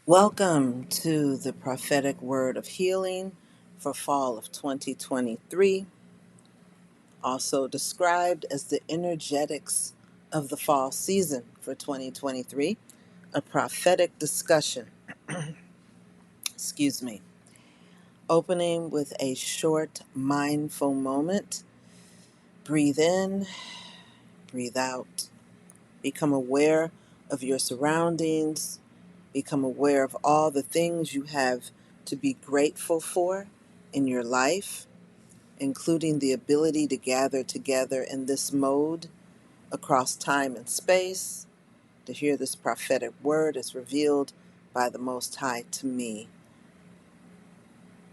Welcome to the prophetic word of healing for fall of 2023, also described as the energetics of the fall season for 2023, a prophetic discussion. Excuse me. Opening with a short mindful moment. Breathe in, breathe out. Become aware of your surroundings. Become aware of all the things you have to be grateful for in your life, including the ability to gather together in this mode across time and space, to hear this prophetic word as revealed by the Most High to me.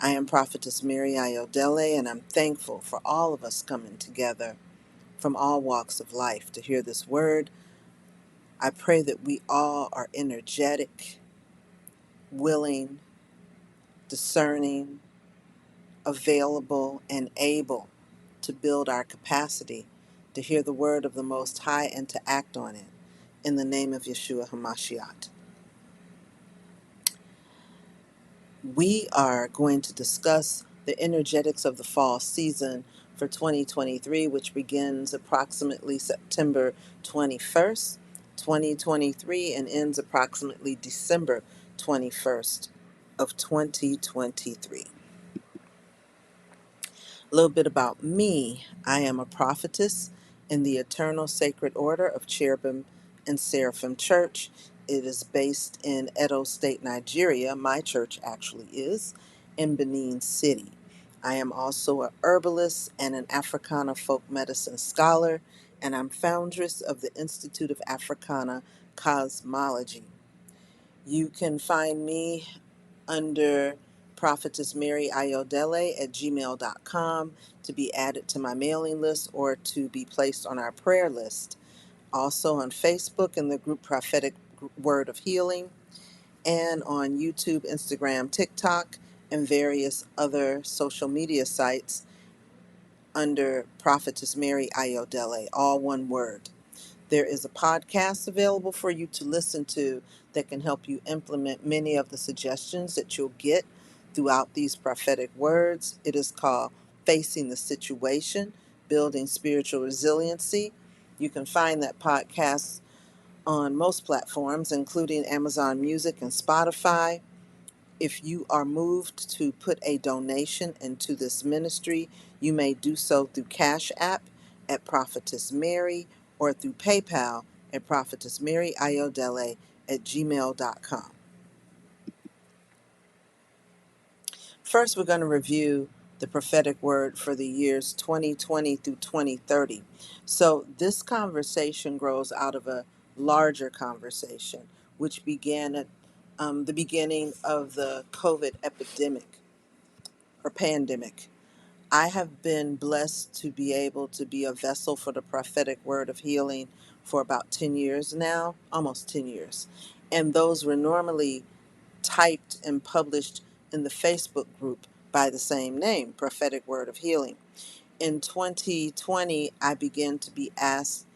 I am Prophetess Mary Ayodele, and I'm thankful for all of us coming together from all walks of life to hear this word. I pray that we all are energetic, willing, discerning, available, and able to build our capacity to hear the word of the Most High and to act on it. In the name of Yeshua HaMashiach. We are going to discuss the energetics of the fall season for 2023, which begins approximately September 21st, 2023, and ends approximately December 21st of 2023. A little bit about me. I am a prophetess in the Eternal Sacred Order of Cherubim and Seraphim Church. It is based in Edo State, Nigeria. My church actually is in Benin City. I am also a herbalist and an Africana folk medicine scholar, and I'm foundress of the Institute of Africana Cosmology. You can find me under Prophetess Mary Ayodele at gmail.com to be added to my mailing list or to be placed on our prayer list. Also on Facebook in the group Prophetic Word of Healing, and on YouTube, Instagram, TikTok, and various other social media sites under Prophetess Mary Ayodele, all one word. There is a podcast available for you to listen to that can help you implement many of the suggestions that you'll get throughout these prophetic words. It is called Facing the Situation, Building Spiritual Resiliency. You can find that podcast on most platforms, including Amazon Music and Spotify. If you are moved to put a donation into this ministry, you may do so through Cash App at Prophetess Mary or through PayPal at Prophetess Mary Ayodele at gmail.com. First, we're going to review the prophetic word for the years 2020 through 2030. So, this conversation grows out of a larger conversation, which began at the beginning of the COVID epidemic or pandemic. I have been blessed to be able to be a vessel for the prophetic word of healing for about 10 years now, almost 10 years. And those were normally typed and published in the Facebook group by the same name, Prophetic Word of Healing. In 2020, I began to be asked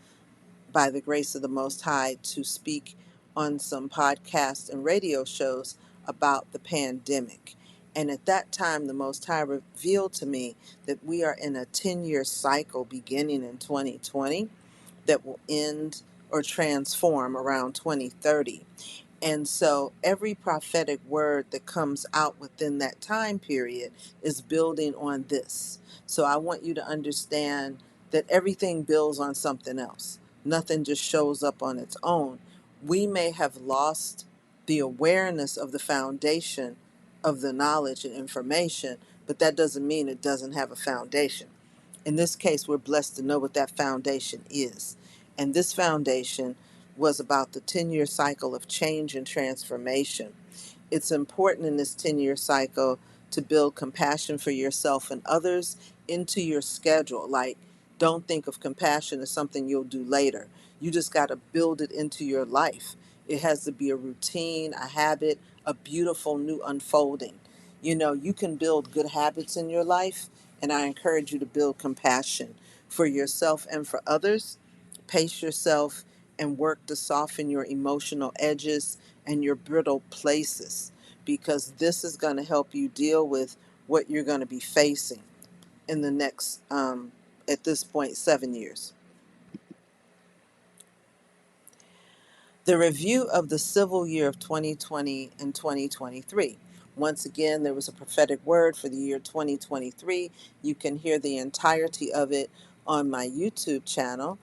by the grace of the Most High to speak on some podcasts and radio shows about the pandemic. And at that time, the Most High revealed to me that we are in a 10-year cycle beginning in 2020 that will end or transform around 2030. And so every prophetic word that comes out within that time period is building on this. So I want you to understand that everything builds on something else. Nothing just shows up on its own. We may have lost the awareness of the foundation of the knowledge and information, but that doesn't mean it doesn't have a foundation. In this case, we're blessed to know what that foundation is. And this foundation was about the 10-year cycle of change and transformation. It's important in this 10-year cycle to build compassion for yourself and others into your schedule. Like, don't think of compassion as something you'll do later. You just got to build it into your life. It has to be a routine, a habit, a beautiful new unfolding. You know, you can build good habits in your life, and I encourage you to build compassion for yourself and for others. Pace yourself and work to soften your emotional edges and your brittle places, because this is going to help you deal with what you're going to be facing in the next, at this point, 7 years. The review of the civil year of 2020 and 2023. Once again, there was a prophetic word for the year 2023. You can hear the entirety of it on my YouTube channel,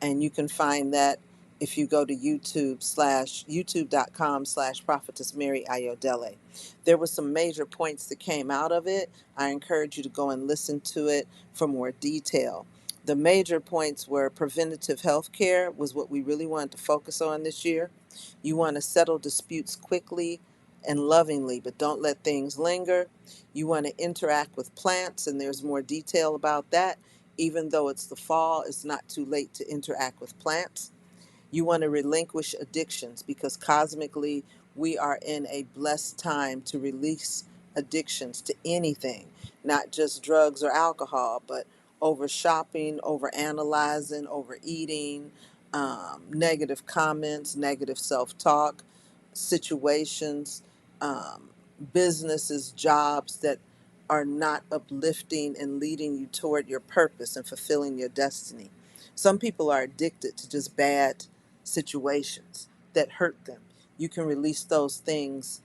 and you can find that if you go to youtube.com/prophetess Mary Ayodele. There were some major points that came out of it. I encourage you to go and listen to it for more detail. The major points were preventative health care was what we really wanted to focus on this year. You want to settle disputes quickly and lovingly, but don't let things linger. You want to interact with plants, and there's more detail about that. Even though it's the fall, it's not too late to interact with plants. You want to relinquish addictions because cosmically, we are in a blessed time to release addictions to anything, not just drugs or alcohol, but over shopping, over analyzing, overeating, negative comments, negative self talk, situations, um, businesses, jobs that are not uplifting and leading you toward your purpose and fulfilling your destiny. Some people are addicted to just bad situations that hurt them. You can release those things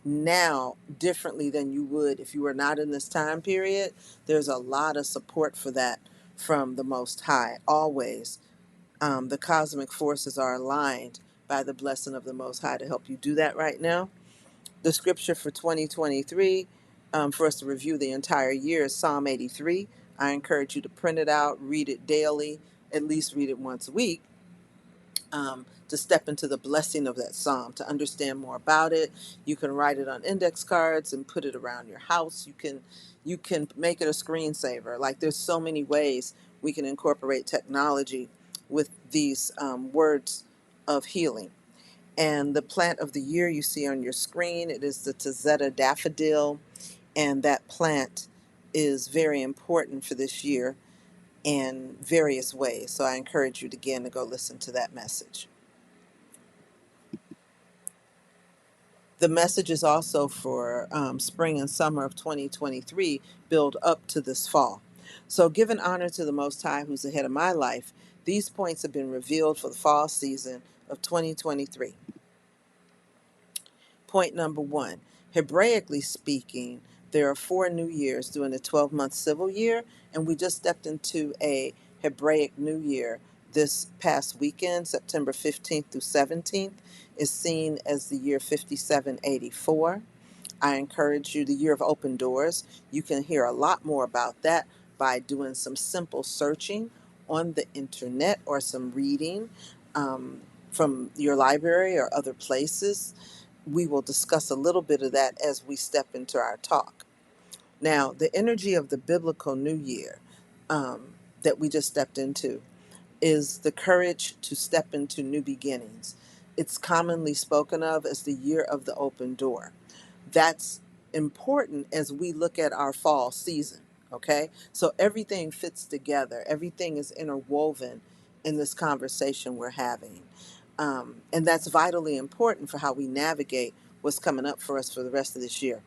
now differently than you would if you were not in this time period. There's a lot of support for that from the Most High. Always, the cosmic forces are aligned by the blessing of the Most High to help you do that right now. The scripture for 2023, for us to review the entire year, is Psalm 83. I encourage you to print it out, read it daily, at least read it once a week, to step into the blessing of that psalm, to understand more about it. You can write it on index cards and put it around your house. You can make it a screensaver. Like, there's so many ways we can incorporate technology with these words of healing. And the plant of the year you see on your screen, it is the Tazetta daffodil, and that plant is very important for this year in various ways. So I encourage you to, again, to go listen to that message. The message is also for spring and summer of 2023, build up to this fall. So, giving honor to the Most High, who's ahead of my life, these points have been revealed for the fall season of 2023. Point number one, Hebraically speaking, there are 4 new years during the 12-month civil year, and we just stepped into a Hebraic New Year this past weekend. September 15th through 17th is seen as the year 5784. I encourage you, the year of open doors. You can hear a lot more about that by doing some simple searching on the internet or some reading from your library or other places. We will discuss a little bit of that as we step into our talk. Now, the energy of the biblical new year that we just stepped into is the courage to step into new beginnings. It's commonly spoken of as the year of the open door. That's important as we look at our fall season, okay? So everything fits together, everything is interwoven in this conversation we're having. And that's vitally important for how we navigate what's coming up for us for the rest of this year.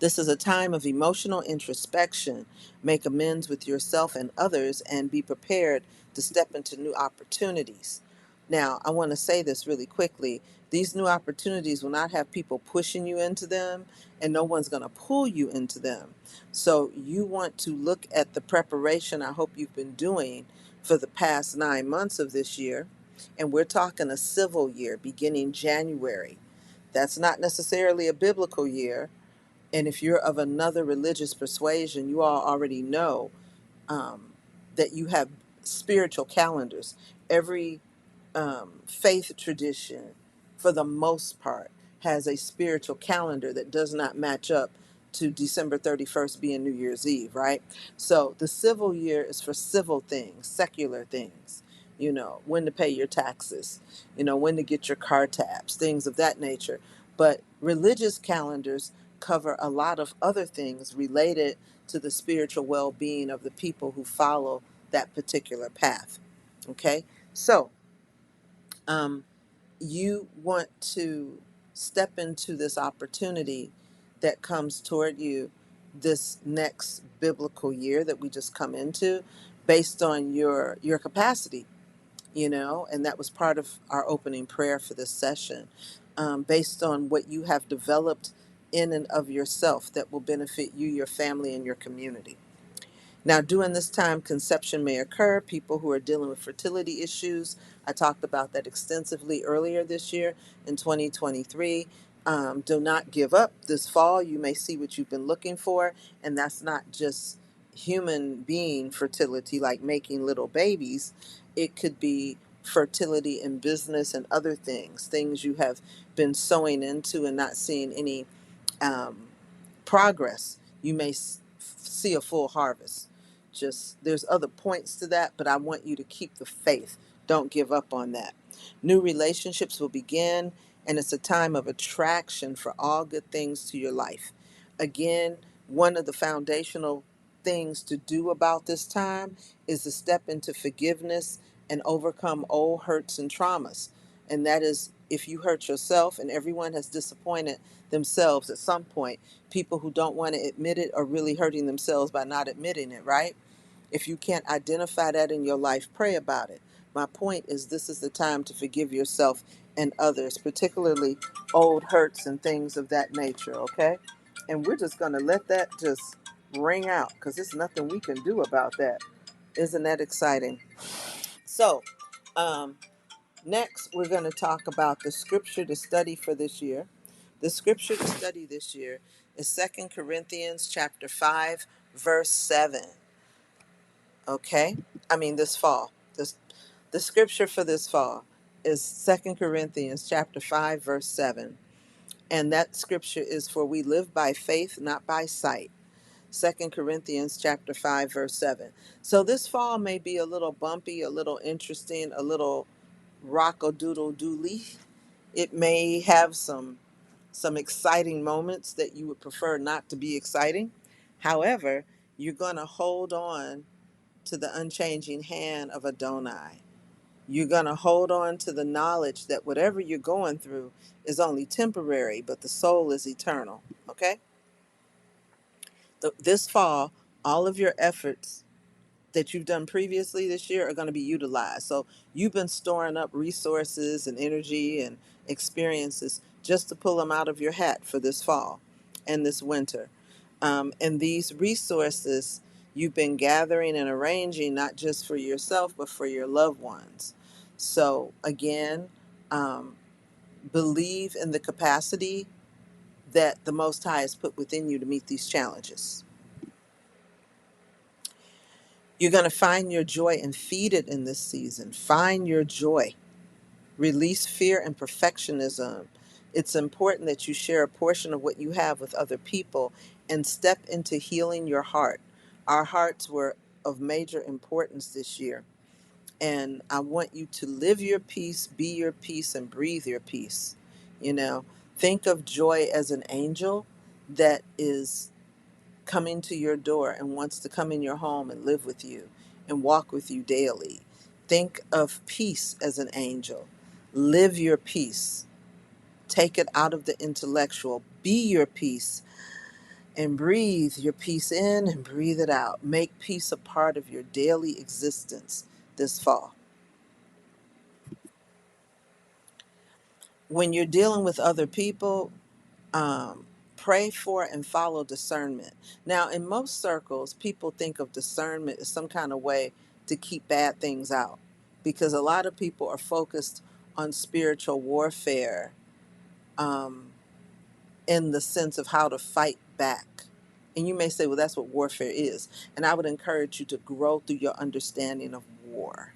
This is a time of emotional introspection. Make amends with yourself and others and be prepared to step into new opportunities. Now, I want to say this really quickly. These new opportunities will not have people pushing you into them, and no one's going to pull you into them. So, you want to look at the preparation I hope you've been doing for the past 9 months of this year. And we're talking a civil year beginning January. That's not necessarily a biblical year, and if you're of another religious persuasion, you all already know um, that you have spiritual calendars. Every faith tradition, for the most part, has a spiritual calendar that does not match up to December 31st being New Year's Eve, right? So the civil year is for civil things, secular things, when to pay your taxes, when to get your car tabs, things of that nature. But religious calendars cover a lot of other things related to the spiritual well being of the people who follow that particular path. Okay? So, um, You want to step into this opportunity that comes toward you this next biblical year that we just come into, based on your capacity, and that was part of our opening prayer for this session, based on what you have developed in and of yourself that will benefit you, your family, and your community. Now, during this time, conception may occur. People who are dealing with fertility issues, I talked about that extensively earlier this year in 2023. Do not give up. This fall, you may see what you've been looking for, and that's not just human being fertility, like making little babies. It could be fertility in business and other things you have been sowing into and not seeing any um, progress. You may see a full harvest. Just there's other points to that, but I want you to keep the faith. Don't give up on that. New relationships will begin, and it's a time of attraction for all good things to your life. Again, one of the foundational things to do about this time is to step into forgiveness and overcome old hurts and traumas. And that is, if you hurt yourself, and everyone has disappointed themselves at some point. People who don't want to admit it are really hurting themselves by not admitting it, right? If you can't identify that in your life, pray about it. My point is, this is the time to forgive yourself and others, particularly old hurts and things of that nature, okay? And we're just going to let that just ring out, because there's nothing we can do about that. Isn't that exciting? So, um, next, we're going to talk about the scripture to study for this year. The scripture to study this year is 2 Corinthians chapter 5, verse 7. Okay? I mean, this fall. The scripture for this fall is 2 Corinthians chapter 5, verse 7. And that scripture is, for we live by faith, not by sight. 2 Corinthians chapter 5, verse 7. So this fall may be a little bumpy, a little interesting, a little rock-a-doodle-dooly. It may have some exciting moments that you would prefer not to be exciting. However, you're going to hold on to the unchanging hand of Adonai. You're going to hold on to the knowledge that whatever you're going through is only temporary, but the soul is eternal. Okay? This fall, all of your efforts that you've done previously this year are going to be utilized. So you've been storing up resources and energy and experiences just to pull them out of your hat for this fall and this winter. And these resources you've been gathering and arranging not just for yourself, but for your loved ones. So again, um, believe in the capacity that the Most High has put within you to meet these challenges. You're going to find your joy and feed it in this season. Find your joy. Release fear and perfectionism. It's important that you share a portion of what you have with other people and step into healing your heart. Our hearts were of major importance this year. And I want you to live your peace, be your peace, and breathe your peace. You know, think of joy as an angel that is coming to your door and wants to come in your home and live with you and walk with you daily. Think of peace as an angel. Live your peace. Take it out of the intellectual. Be your peace and breathe your peace in and breathe it out. Make peace a part of your daily existence this fall. When you're dealing with other people, pray for and follow discernment. Now, in most circles, people think of discernment as some kind of way to keep bad things out, because a lot of people are focused on spiritual warfare, um, in the sense of how to fight back. And you may say, well, that's what warfare is. And I would encourage you to grow through your understanding of war,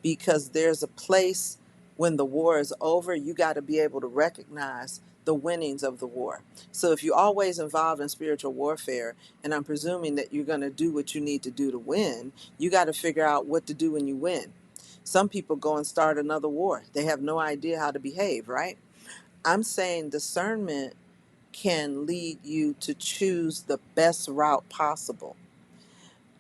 because there's a place when the war is over, you got to be able to recognize the winnings of the war. So if you're always involved in spiritual warfare, and I'm presuming that you're going to do what you need to do to win, you got to figure out what to do when you win. Some people go and start another war. They have no idea how to behave, right? I'm saying discernment can lead you to choose the best route possible,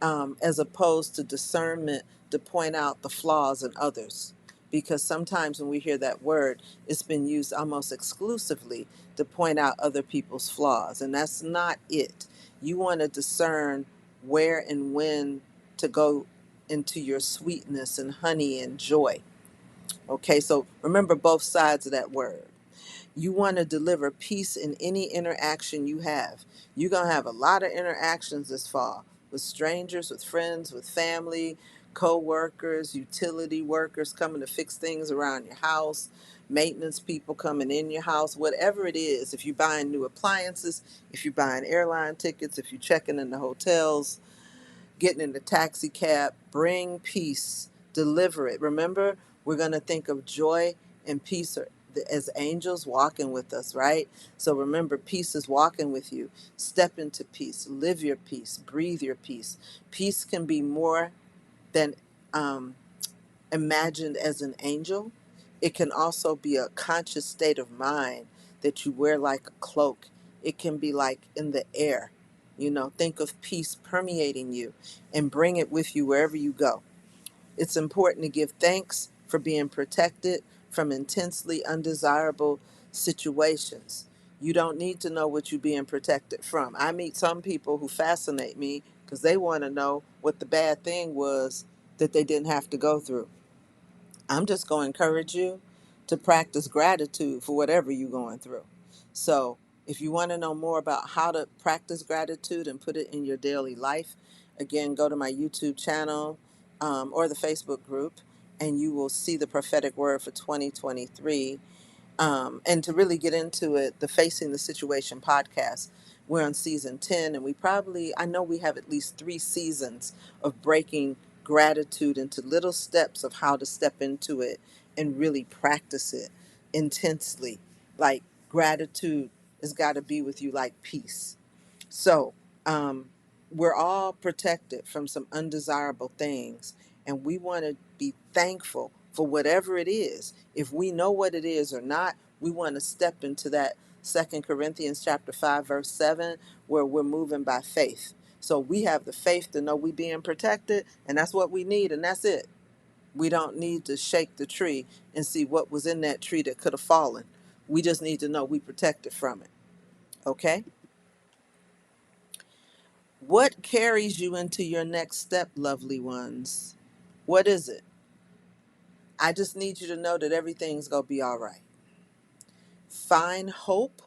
as opposed to discernment to point out the flaws in others. because sometimes when we hear that word, it's been used almost exclusively to point out other people's flaws, and that's not it. You want to discern where and when to go into your sweetness and honey and joy. Okay, so remember both sides of that word. You want to deliver peace in any interaction you have. You're going to have a lot of interactions this fall with strangers, with friends, with family, co-workers, utility workers coming to fix things around your house, maintenance people coming in your house, whatever it is. If you're buying new appliances, if you're buying airline tickets, if you're checking in the hotels, getting in the taxi cab, bring peace, deliver it. Remember, we're going to think of joy and peace as angels walking with us, right? So remember, peace is walking with you. Step into peace, live your peace, breathe your peace. Peace can be more than um, imagined as an angel. It can also be a conscious state of mind that you wear like a cloak. It can be like in the air. Think of peace permeating you and bring it with you wherever you go. It's important to give thanks for being protected from intensely undesirable situations. You don't need to know what you're being protected from. I meet some people who fascinate me because they want to know what the bad thing was that they didn't have to go through. I'm just going to encourage you to practice gratitude for whatever you're going through. So, if you want to know more about how to practice gratitude and put it in your daily life, again, go to my YouTube channel or the Facebook group, and you will see the prophetic word for 2023. And to really get into it, the Facing the Situation podcast, we're on season 10, and I know we have at least 3 seasons of breaking gratitude into little steps of how to step into it and really practice it intensely. Like gratitude has got to be with you like peace. So, we're all protected from some undesirable things, and we want to be thankful for whatever it is. If we know what it is or not, we want to step into that 2 Corinthians chapter 5, verse 7, where we're moving by faith. So we have the faith to know we being protected, and that's what we need, and that's it. We don't need to shake the tree and see what was in that tree that could have fallen. We just need to know we protected from it. Okay? What carries you into your next step, lovely ones? What is it? I just need you to know that everything's going to be all right. Find hope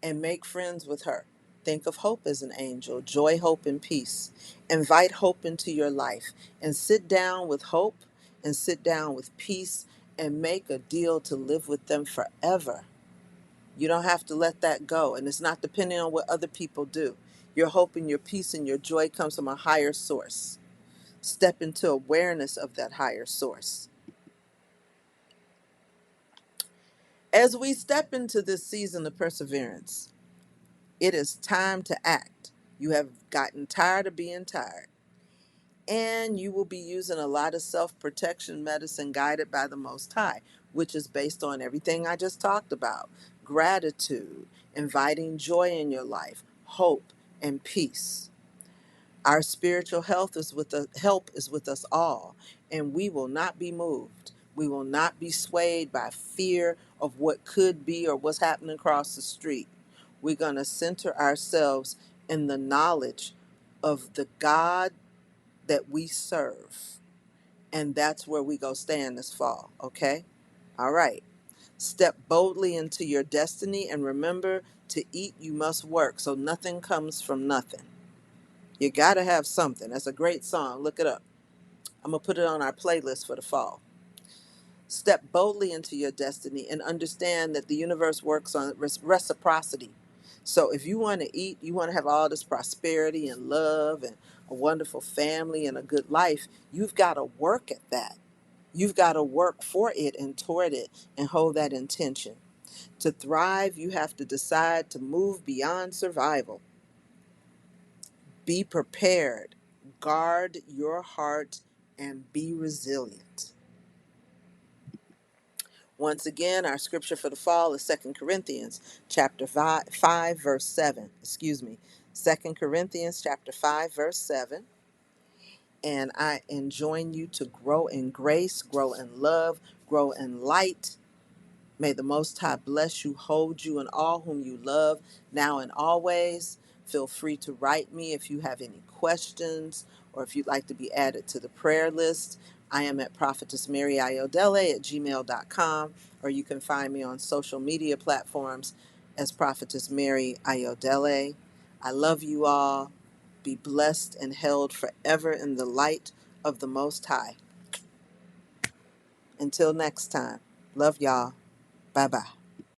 and make friends with her. Think of hope as an angel, joy, hope, and peace. Invite hope into your life and sit down with hope and sit down with peace and make a deal to live with them forever. You don't have to let that go, and it's not depending on what other people do. Your hope and your peace and your joy comes from a higher source. Step into awareness of that higher source. As we step into this season of perseverance, it is time to act. You have gotten tired of being tired, and you will be using a lot of self protection medicine guided by the Most High, which is based on everything I just talked about: gratitude, inviting joy in your life, hope, and peace. Our spiritual help is with us all, and we will not be moved. We will not be swayed by fear of what could be or what's happening across the street. We're going to center ourselves in the knowledge of the God that we serve. And that's where we go stand this fall, okay? All right. Step boldly into your destiny, and remember, to eat you must work, so nothing comes from nothing. You got to have something. That's a great song. Look it up. I'm going to put it on our playlist for the fall. Step boldly into your destiny and understand that the universe works on reciprocity. So if you want to eat, you want to have all this prosperity and love and a wonderful family and a good life, you've got to work at that. You've got to work for it and toward it and hold that intention. To thrive, you have to decide to move beyond survival. Be prepared, guard your heart, and be resilient. Once again, our scripture for the fall is 2 Corinthians chapter 5 verse 7. Excuse me. 2 Corinthians chapter 5 verse 7. And I enjoin you to grow in grace, grow in love, grow in light. May the Most High bless you, hold you, and all whom you love, now and always. Feel free to write me if you have any questions or if you'd like to be added to the prayer list. I am at Prophetess Mary Iodele at gmail.com, or you can find me on social media platforms as Prophetess Mary Iodele. I love you all. Be blessed and held forever in the light of the Most High. Until next time, love y'all. Bye bye.